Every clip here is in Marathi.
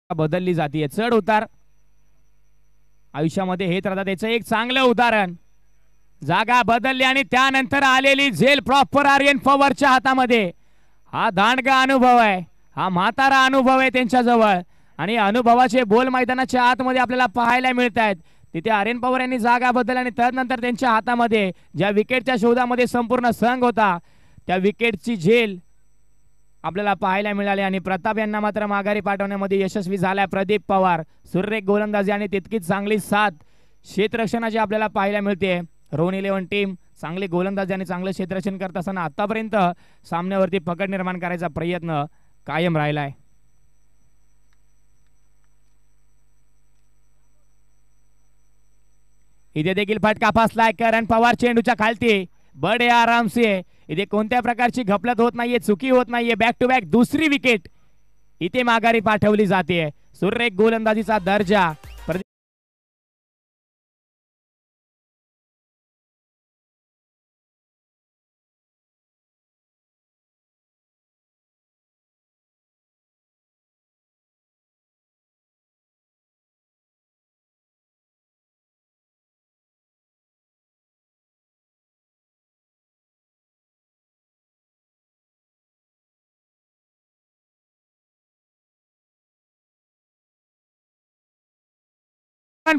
बदलली जाते. चढ उतार आयुष्यामध्ये हे तर त्याचं एक चांगलं उदाहरण. जागा बदलली आणि त्यानंतर आलेली झेल प्रॉपर आर्यन पवारच्या हातामध्ये. हा दांडगा अनुभव आहे, हा म्हातारा अनुभव आहे त्यांच्या जवळ आणि अनुभवाचे बोल मैदानाच्या आतमध्ये आपल्याला पाहायला मिळत आहेत. तिथे आर्यन पवार यांनी जागा बदलली आणि त्यानंतर त्यांच्या हातामध्ये ज्या विकेटच्या शोधामध्ये संपूर्ण संघ होता त्या विकेटची झेल आपल्याला पाहायला मिळाली आणि प्रताप यांना मात्र माघारी पाठवण्यामध्ये यशस्वी झालाय प्रदीप पवार. सुरेख गोलंदाजी आणि तितकीच चांगली साथ क्षेत्ररक्षणाची आपल्याला पाहायला मिळते. रोहन 11 टीम चांगली गोलंदाजी आणि चांगले क्षेत्ररक्षण करत असताना आतापर्यंत सामन्यावरती पकड निर्माण करायचा प्रयत्न कायम राहिलाय. इथे देखील फटका फसलाय. करण पवार चेंडूच्या खालती बडे आराम से. इथे कोणत्या प्रकारची घपलत होत नाहीये, चुकी होत नाहीये. बॅक टू बॅक दुसरी विकेट इथे माघारी पाठवली जाते. सुरेख गोलंदाजीचा दर्जा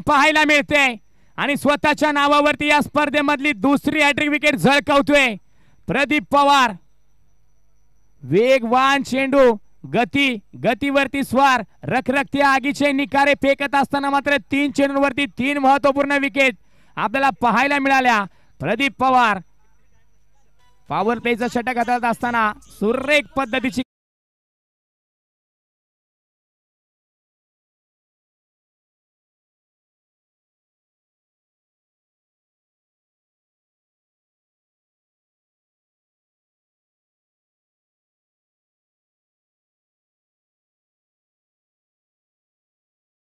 पाहायला मिळते आणि स्वतःच्या नावावरती या स्पर्धेमधली दुसरी हॅट्रिक विकेट झळकावतोय प्रदीप पवार. वेगवान चेंडू गतीवरती स्वार रखरखत्या आगीचे निकारे फेकत असताना मात्र 3 चेंडूंवरती 3 महत्वपूर्ण विकेट आपल्याला पाहायला मिळाल्या. प्रदीप पवार पॉवर प्लेचं षटक हाताळत असताना सुरेख पद्धतीची